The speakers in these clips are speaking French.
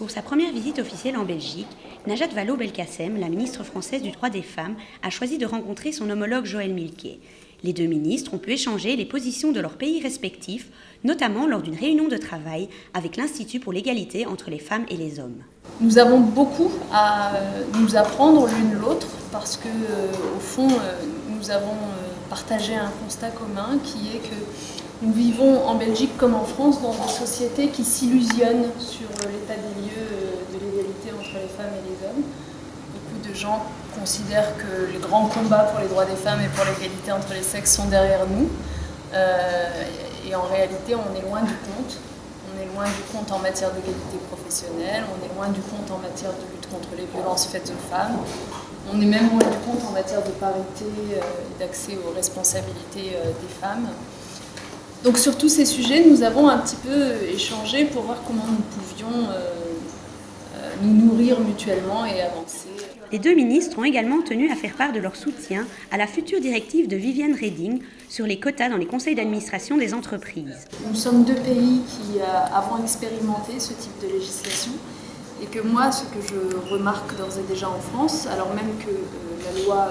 Pour sa première visite officielle en Belgique, Najat Vallaud-Belkacem, la ministre française du droit des femmes, a choisi de rencontrer son homologue Joël Milquet. Les deux ministres ont pu échanger les positions de leurs pays respectifs, notamment lors d'une réunion de travail avec l'Institut pour l'égalité entre les femmes et les hommes. Nous avons beaucoup à nous apprendre l'une l'autre parce que, au fond, nous avons partagé un constat commun qui est que nous vivons en Belgique comme en France dans des sociétés qui s'illusionnent sur l'état des lieux de l'égalité entre les femmes et les hommes. Beaucoup de gens considèrent que les grands combats pour les droits des femmes et pour l'égalité entre les sexes sont derrière nous. Et en réalité, on est loin du compte. On est loin du compte en matière d'égalité professionnelle, on est loin du compte en matière de lutte contre les violences faites aux femmes, on est même loin du compte en matière de parité et d'accès aux responsabilités des femmes. Donc sur tous ces sujets, nous avons un petit peu échangé pour voir comment nous pouvions nous nourrir mutuellement et avancer. Les deux ministres ont également tenu à faire part de leur soutien à la future directive de Viviane Reding sur les quotas dans les conseils d'administration des entreprises. Nous sommes deux pays qui avons expérimenté ce type de législation et que moi, ce que je remarque d'ores et déjà en France, alors même que la loi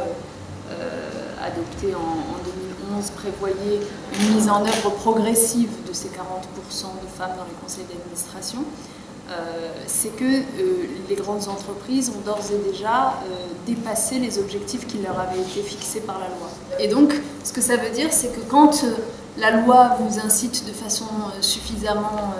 adoptée en 2011 prévoyait une mise en œuvre progressive de ces 40% de femmes dans les conseils d'administration, c'est que les grandes entreprises ont d'ores et déjà dépassé les objectifs qui leur avaient été fixés par la loi. Et donc, ce que ça veut dire, c'est que quand la loi vous incite de façon suffisamment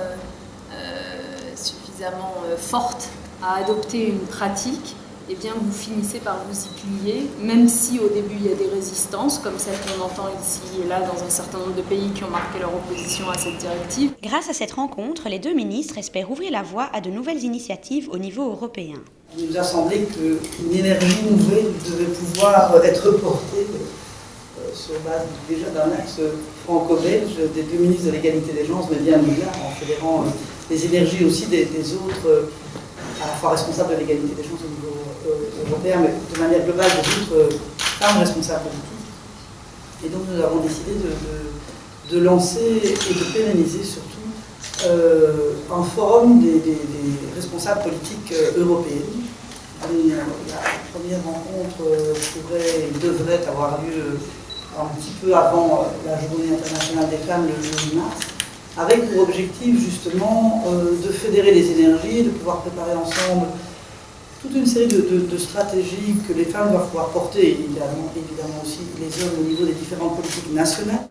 forte à adopter une pratique, eh bien vous finissez par vous y plier, même si au début il y a des résistances, comme celles qu'on entend ici et là dans un certain nombre de pays qui ont marqué leur opposition à cette directive. Grâce à cette rencontre, les deux ministres espèrent ouvrir la voie à de nouvelles initiatives au niveau européen. Il nous a semblé qu'une énergie nouvelle devait pouvoir être portée sur base déjà d'un axe franco-belge des deux ministres de l'égalité des genres, mais bien au-delà, en fédérant les énergies aussi des autres, à la fois responsables de l'égalité des genres au niveau européen, mais de manière globale des autres femmes responsables politiques. Et donc nous avons décidé de lancer et de pérenniser surtout un forum des responsables politiques européennes. La première rencontre devrait avoir lieu un petit peu avant la Journée internationale des femmes, le 8 mars, avec pour objectif justement de fédérer les énergies, de pouvoir préparer ensemble toute une série de stratégies que les femmes doivent pouvoir porter, et évidemment aussi les hommes au niveau des différentes politiques nationales.